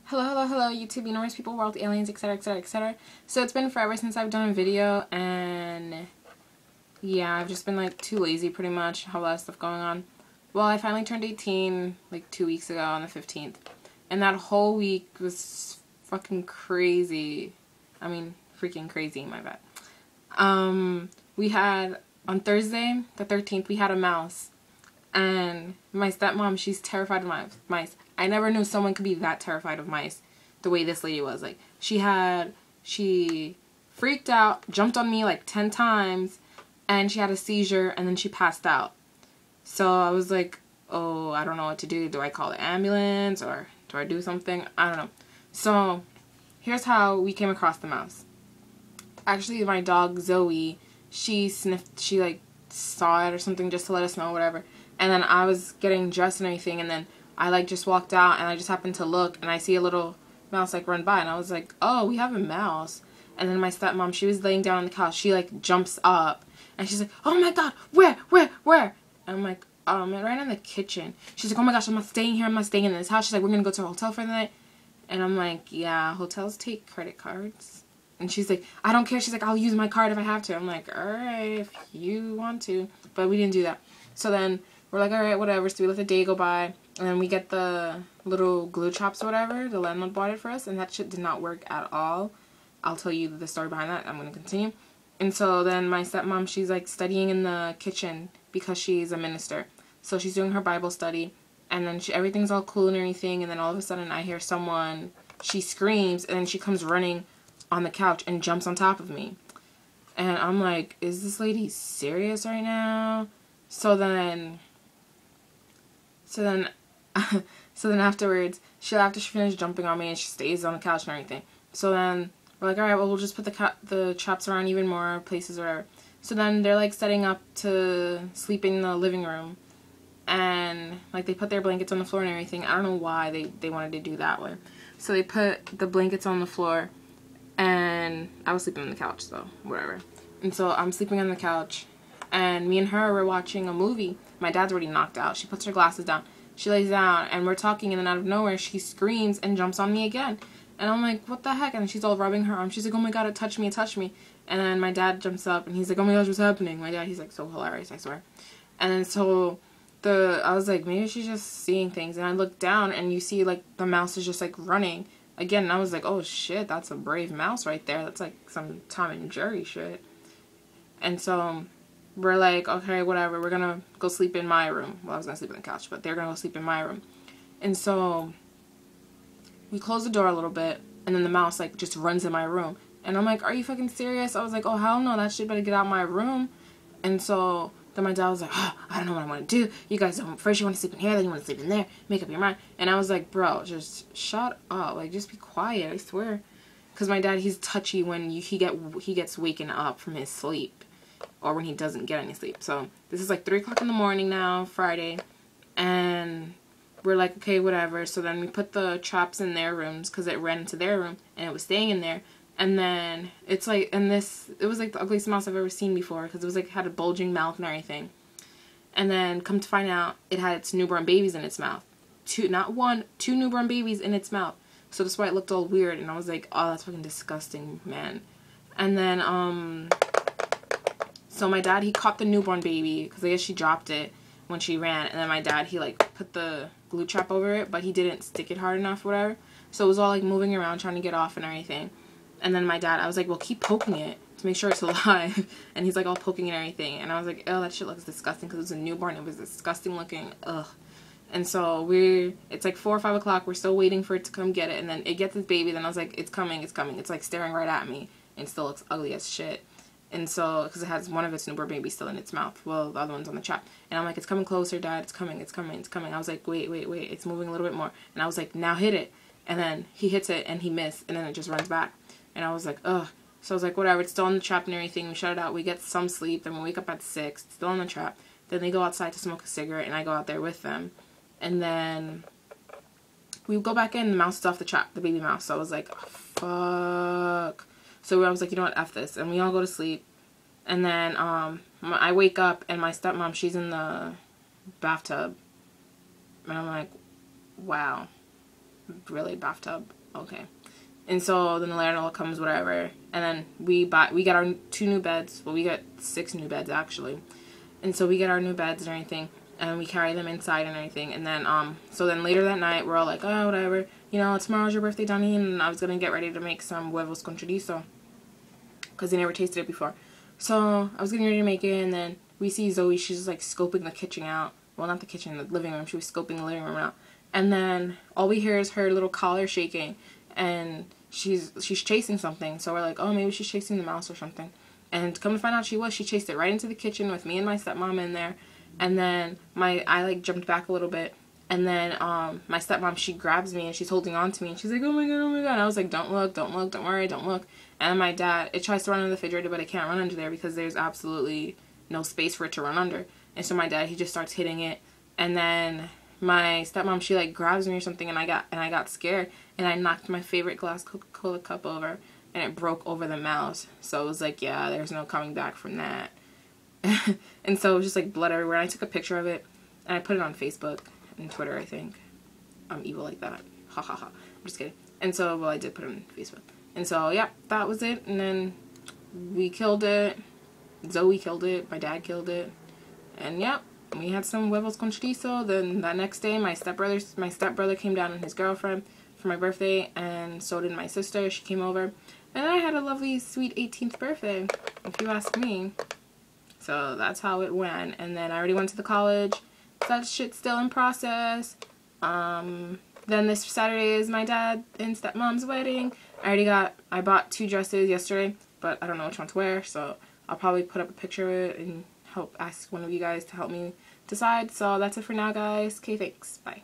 Hello, hello, hello, YouTube, universe, people, world, aliens, etc, etc, etc. So it's been forever since I've done a video, and yeah, I've just been like too lazy pretty much, have a lot of stuff going on. Well, I finally turned 18 like 2 weeks ago on the 15th, and that whole week was fucking crazy. I mean, freaking crazy, my bad. We had, on Thursday, the 13th, we had a mouse. And my stepmom, she's terrified of mice. I never knew someone could be that terrified of mice the way this lady was. Like, she freaked out, jumped on me like 10 times, and she had a seizure, and then she passed out. So I was like, oh, I don't know what to do. Do I call the ambulance, or do I do something? I don't know. So here's how we came across the mouse. Actually, my dog, Zoe, she like saw it or something just to let us know, whatever. And then I was getting dressed and everything, and then I like just walked out, and I just happened to look, and I see a little mouse like run by, and I was like, oh, we have a mouse. And then my stepmom, she was laying down on the couch, she like jumps up, and she's like, oh my god, where? And I'm like, right in the kitchen. She's like, oh my gosh, I'm not staying here, I'm not staying in this house. She's like, we're gonna go to a hotel for the night. And I'm like, yeah, hotels take credit cards. And she's like, I don't care. She's like, I'll use my card if I have to. I'm like, alright, if you want to. But we didn't do that. So then we're like, alright, whatever. So we let the day go by. And then we get the little glue chops or whatever. The landlord bought it for us. And that shit did not work at all. I'll tell you the story behind that. I'm going to continue. And so then my stepmom, she's like studying in the kitchen because she's a minister. So she's doing her Bible study. And then everything's all cool and everything. And then all of a sudden I hear someone, she screams. And then she comes running on the couch and jumps on top of me. And I'm like, is this lady serious right now? So then afterwards, after she finished jumping on me, and she stays on the couch and everything. So then we're like, alright, well, we'll just put the traps around even more places or whatever. So then they're like setting up to sleep in the living room. And like they put their blankets on the floor and everything. I don't know why they wanted to do that way. So they put the blankets on the floor. And I was sleeping on the couch, so whatever. And so I'm sleeping on the couch, and me and her were watching a movie. My dad's already knocked out. She puts her glasses down. She lays down, and we're talking, and then out of nowhere, she screams and jumps on me again. And I'm like, what the heck? And she's all rubbing her arm. She's like, oh my god, it touched me, it touched me. And then my dad jumps up, and he's like, oh my gosh, what's happening? My dad, he's like so hilarious, I swear. And then so I was like, maybe she's just seeing things. And I look down, and you see like the mouse is just like running. Again, and I was like, oh shit, that's a brave mouse right there. That's like some Tom and Jerry shit. And so we're like, okay, whatever, we're gonna go sleep in my room. Well, I was gonna sleep on the couch, but they're gonna go sleep in my room. And so we close the door a little bit, and then the mouse like just runs in my room. And I'm like, are you fucking serious? I was like, oh hell no, that shit better get out of my room. And so then my dad was like, oh, I don't know what I want to do. You guys don't, first you want to sleep in here, then you want to sleep in there. Make up your mind. And I was like, bro, just shut up. Like, just be quiet, I swear. Because my dad, he's touchy when he gets waken up from his sleep. Or when he doesn't get any sleep. So this is like 3 o'clock in the morning now, Friday. And we're like, okay, whatever. So then we put the traps in their rooms because it ran into their room. And it was staying in there. And then it's like, it was like the ugliest mouse I've ever seen before, because it was like, had a bulging mouth and everything. And then come to find out, it had its newborn babies in its mouth. Not one, 2 newborn babies in its mouth. So that's why it looked all weird. And I was like, oh, that's fucking disgusting, man. And then, so my dad, he caught the newborn baby, because I guess she dropped it when she ran. And then my dad, he like put the glue trap over it, but he didn't stick it hard enough, whatever. So it was all like moving around, trying to get off and everything. And then my dad, I was like, well, keep poking it to make sure it's alive. And he's like all poking and everything. And I was like, oh, that shit looks disgusting, because it was a newborn. It was disgusting looking. Ugh. And so it's like 4 or 5 o'clock. We're still waiting for it to come get it. And then it gets its baby. Then I was like, it's coming, it's coming. It's like staring right at me. And it still looks ugly as shit. And so, because it has one of its newborn babies still in its mouth. Well, the other one's on the trap. And I'm like, it's coming closer, Dad. It's coming, it's coming, it's coming. I was like, wait. It's moving a little bit more. And I was like, now hit it. And then he hits it and he missed. And then it just runs back. And I was like, ugh. So I was like, whatever, it's still in the trap and everything. We shut it out. We get some sleep. Then we wake up at 6. It's still in the trap. Then they go outside to smoke a cigarette, and I go out there with them. And then we go back in. The mouse is off the trap, the baby mouse. So I was like, oh, fuck. So I was like, you know what, F this. And we all go to sleep. And then I wake up, and my stepmom, she's in the bathtub. And I'm like, wow. Really, bathtub? Okay. And so then the landlord comes, whatever, and then we get our 2 new beds. Well, we got 6 new beds actually, and so we get our new beds and everything, and we carry them inside and everything. And then so then later that night we're all like, oh, whatever, you know, tomorrow's your birthday, Donnie, and I was gonna get ready to make some huevos con chorizo because they never tasted it before. So I was getting ready to make it, and then we see Zoe. She's like scoping the kitchen out. Well, not the kitchen, the living room. She was scoping the living room out, and then all we hear is her little collar shaking, and she's chasing something. So we're like, oh, maybe she's chasing the mouse or something. And come to find out, she chased it right into the kitchen with me and my stepmom in there. And then I like jumped back a little bit, and then my stepmom, she grabs me and she's holding on to me, and she's like, oh my god, oh my god. And I was like, don't look, don't look, don't worry, don't look. And my dad, it tries to run under the refrigerator, but it can't run under there because there's absolutely no space for it to run under. And so my dad, he just starts hitting it, and then my stepmom, she like grabs me or something, and I got scared, and I knocked my favorite glass Coca-Cola cup over, and it broke over the mouse. So it was like, yeah, there's no coming back from that. And so it was just like blood everywhere. I took a picture of it and I put it on Facebook and Twitter, I think. I'm evil like that. Ha ha ha. I'm just kidding. And so, well, I did put it on Facebook. And so, yeah, that was it. And then we killed it. Zoe killed it. My dad killed it. And yeah, we had some huevos con chorizo. Then that next day, my stepbrother came down and his girlfriend for my birthday, and so did my sister. She came over, and I had a lovely, sweet 18th birthday, if you ask me. So that's how it went. And then I already went to the college. That shit's still in process. Then this Saturday is my dad and stepmom's wedding. I bought 2 dresses yesterday, but I don't know which one to wear, so I'll probably put up a picture of it and ask one of you guys to help me decide. So that's it for now, guys. Okay, thanks. Bye.